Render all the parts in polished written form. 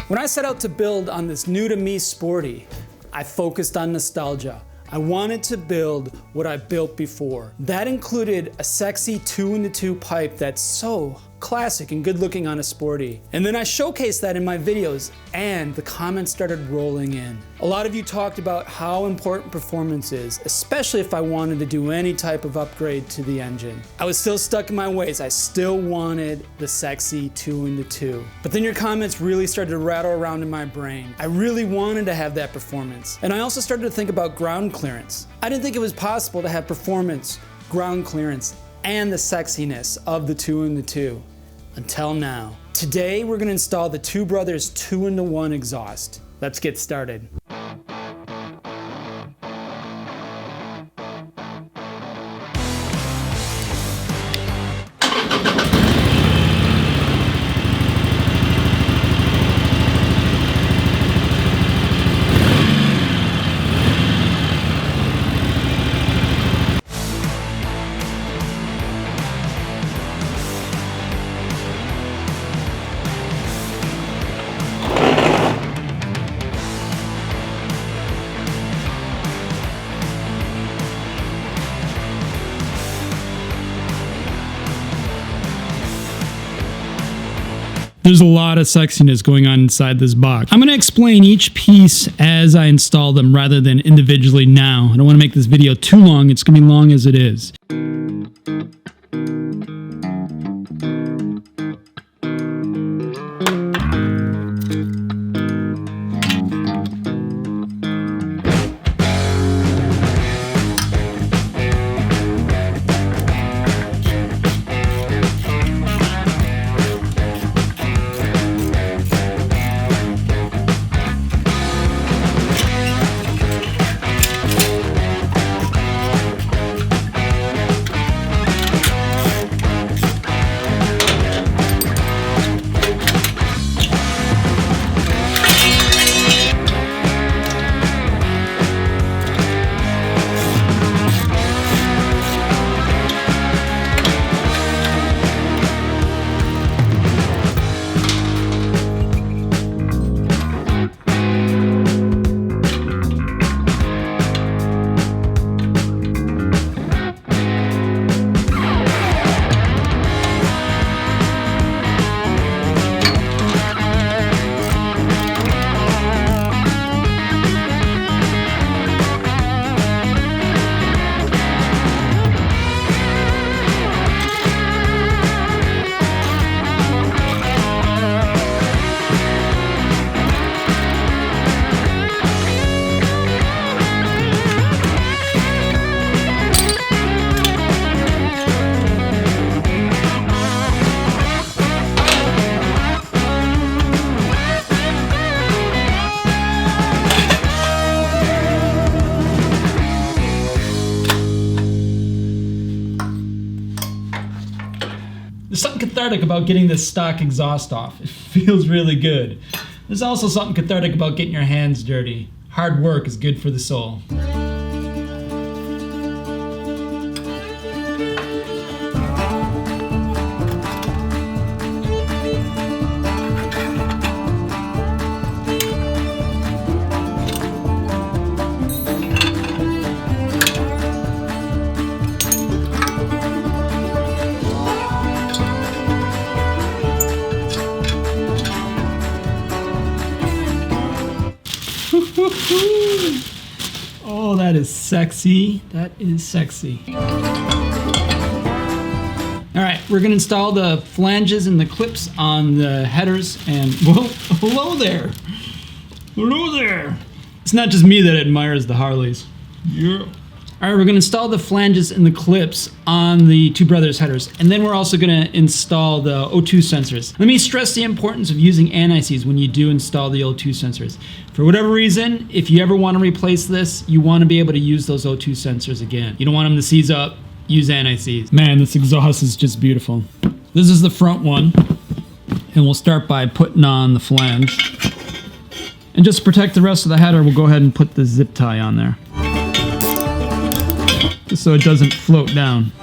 When I set out to build on this new to me Sporty, I focused on nostalgia. I wanted to build what I built before. That included a sexy 2-in-2 pipe that's so classic and good looking on a Sporty. And then I showcased that in my videos and the comments started rolling in. A lot of you talked about how important performance is, especially if I wanted to do any type of upgrade to the engine. I was still stuck in my ways. I still wanted the sexy 2-in-2. But then your comments really started to rattle around in my brain. I really wanted to have that performance. And I also started to think about ground clearance. I didn't think it was possible to have performance, ground clearance, and the sexiness of the 2-in-2 until now. Today we're gonna install the Two Brothers 2-in-1 exhaust. Let's get started. There's a lot of sexiness going on inside this box. I'm going to explain each piece as I install them rather than individually now. I don't want to make this video too long. It's going to be long as it is. There's something cathartic about getting this stock exhaust off. It feels really good. There's also something cathartic about getting your hands dirty. Hard work is good for the soul. Oh, that is sexy. That is sexy. All right, we're gonna install the flanges and the clips on the headers and, whoa, hello there. Hello there. It's not just me that admires the Harleys. Yeah. All right, we're gonna install the flanges and the clips on the Two Brothers headers, and then we're also gonna install the O2 sensors. Let me stress the importance of using anti-seize when you do install the O2 sensors. For whatever reason, if you ever wanna replace this, you wanna be able to use those O2 sensors again. You don't want them to seize up, use anti-seize. Man, this exhaust is just beautiful. This is the front one, and we'll start by putting on the flange. And just to protect the rest of the header, we'll go ahead and put the zip tie on there, just so it doesn't float down.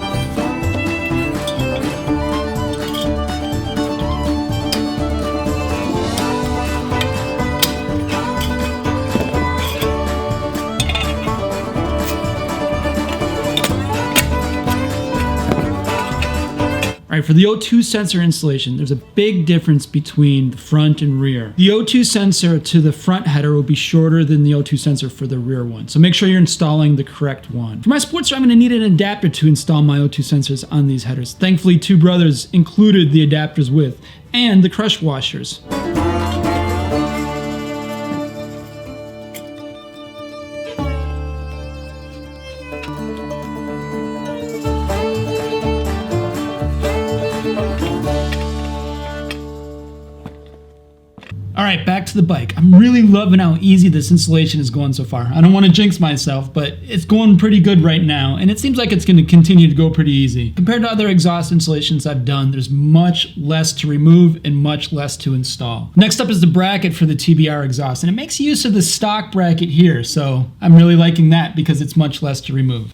All right, for the O2 sensor installation, there's a big difference between the front and rear. The O2 sensor to the front header will be shorter than the O2 sensor for the rear one. So make sure you're installing the correct one. For my Sportster, I'm gonna need an adapter to install my O2 sensors on these headers. Thankfully, Two Brothers included the adapters with, and the crush washers. All right, back to the bike. I'm really loving how easy this installation is going so far. I don't want to jinx myself, but it's going pretty good right now, and it seems like it's going to continue to go pretty easy. Compared to other exhaust installations I've done, there's much less to remove and much less to install. Next up is the bracket for the TBR exhaust, and it makes use of the stock bracket here, so I'm really liking that because it's much less to remove.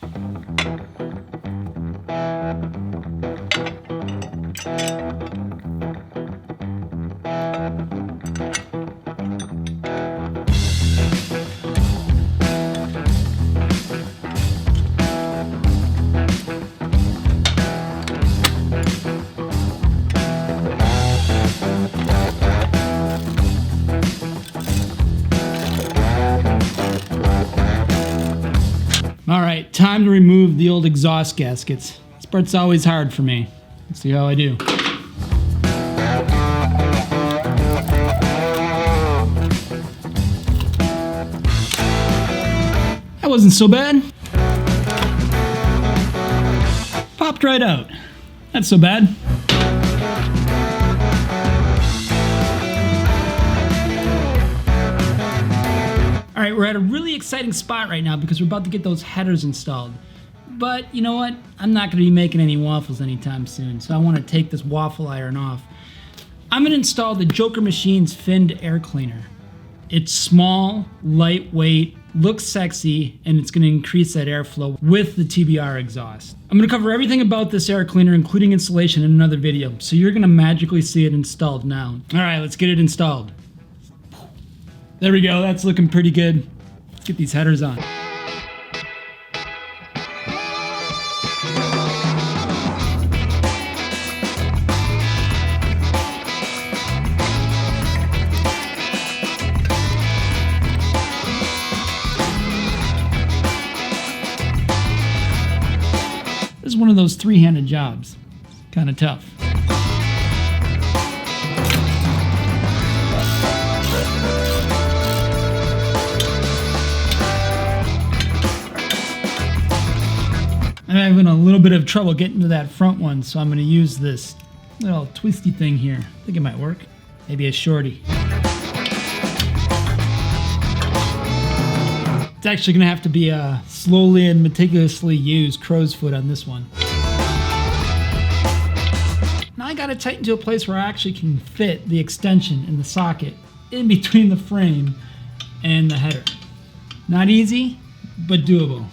All right, time to remove the old exhaust gaskets. This part's always hard for me. Let's see how I do. That wasn't so bad. Popped right out. Not so bad. All right, we're at a really exciting spot right now because we're about to get those headers installed. But you know what? I'm not gonna be making any waffles anytime soon, so I wanna take this waffle iron off. I'm gonna install the Joker Machine's finned air cleaner. It's small, lightweight, looks sexy, and it's gonna increase that airflow with the TBR exhaust. I'm gonna cover everything about this air cleaner, including installation, in another video, so you're gonna magically see it installed now. All right, let's get it installed. There we go, that's looking pretty good. Let's get these headers on. This is one of those three-handed jobs. Kind of tough. I'm having a little bit of trouble getting to that front one, so I'm going to use this little twisty thing here. I think it might work. Maybe a shorty. It's actually going to have to be a slowly and meticulously used crow's foot on this one. Now I got it tightened to a place where I actually can fit the extension in the socket in between the frame and the header. Not easy, but doable.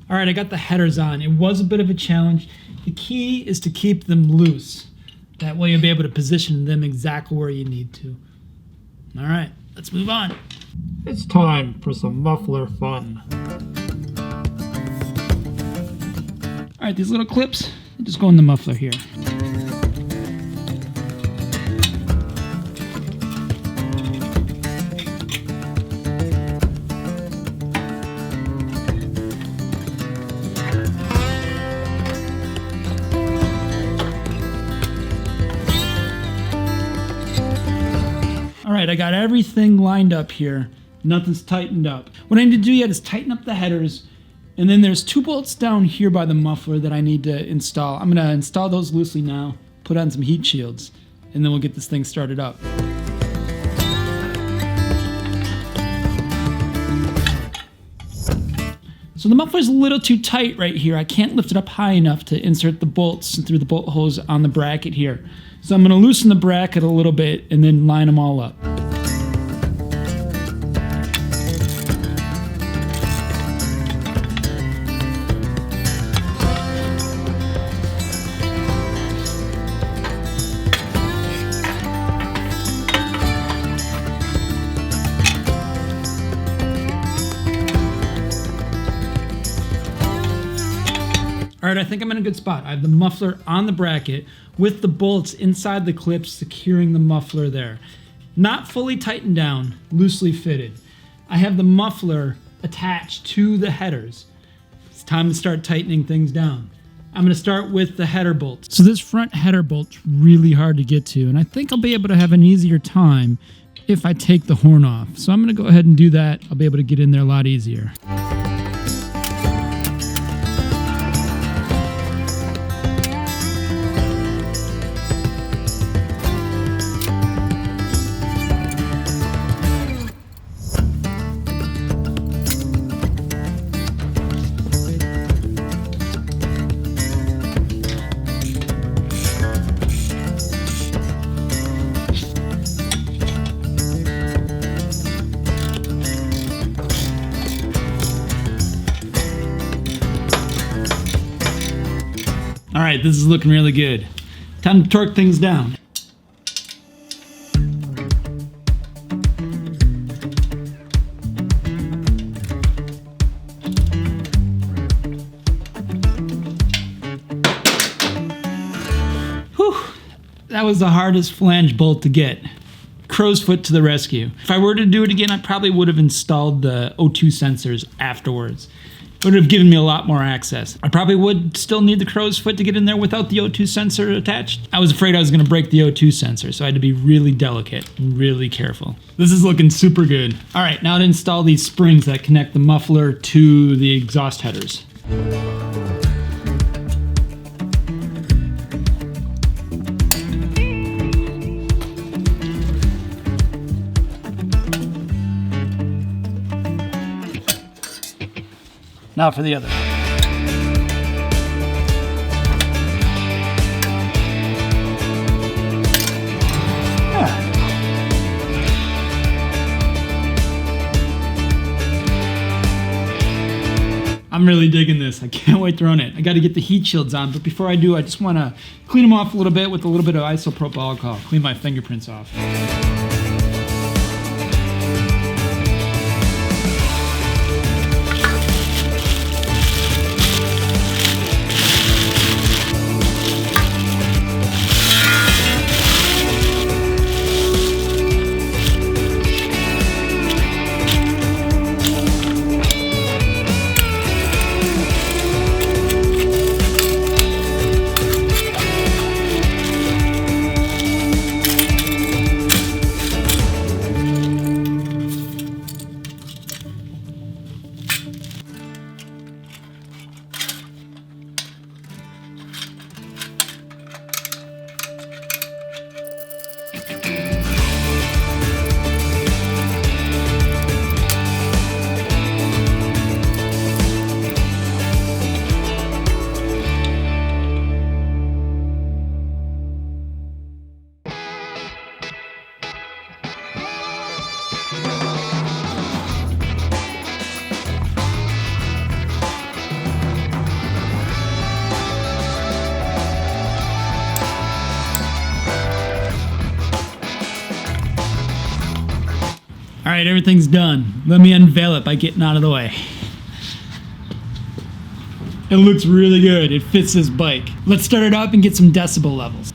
All right, I got the headers on. It was a bit of a challenge. The key is to keep them loose. That way you'll be able to position them exactly where you need to. All right, let's move on. It's time for some muffler fun. All right, these little clips, just go in the muffler here. All right, I got everything lined up here. Nothing's tightened up. What I need to do yet is tighten up the headers, and then there's 2 bolts down here by the muffler that I need to install. I'm gonna install those loosely now, put on some heat shields, and then we'll get this thing started up. So So the muffler's a little too tight right here. I can't lift it up high enough to insert the bolts through the bolt holes on the bracket here. So I'm gonna loosen the bracket a little bit and then line them all up. All right, I think I'm in a good spot. I have the muffler on the bracket with the bolts inside the clips securing the muffler there. Not fully tightened down, loosely fitted. I have the muffler attached to the headers. It's time to start tightening things down. I'm gonna start with the header bolt. So this front header bolt's really hard to get to, and I think I'll be able to have an easier time if I take the horn off. So I'm gonna go ahead and do that. I'll be able to get in there a lot easier. All right, this is looking really good. Time to torque things down. Whew, that was the hardest flange bolt to get. Crow's foot to the rescue. If I were to do it again, I probably would have installed the O2 sensors afterwards. It would have given me a lot more access. I probably would still need the crow's foot to get in there without the O2 sensor attached. I was afraid I was gonna break the O2 sensor, so I had to be really delicate and really careful. This is looking super good. All right, now to install these springs that connect the muffler to the exhaust headers. Now for the other. I'm really digging this. I can't wait to run it. I got to get the heat shields on, but before I do, I just want to clean them off a little bit with a little bit of isopropyl alcohol. Clean my fingerprints off. All right, everything's done. Let me unveil it by getting out of the way. It looks really good. It fits this bike. Let's start it up and get some decibel levels.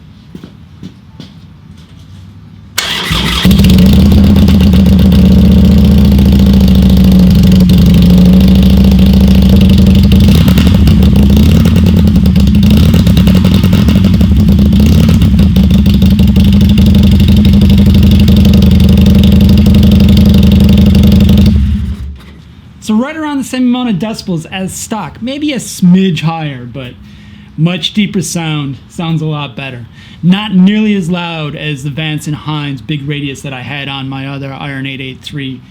So right around the same amount of decibels as stock, maybe a smidge higher, but much deeper sound. Sounds a lot better. Not nearly as loud as the Vance and Hines big radius that I had on my other Iron 883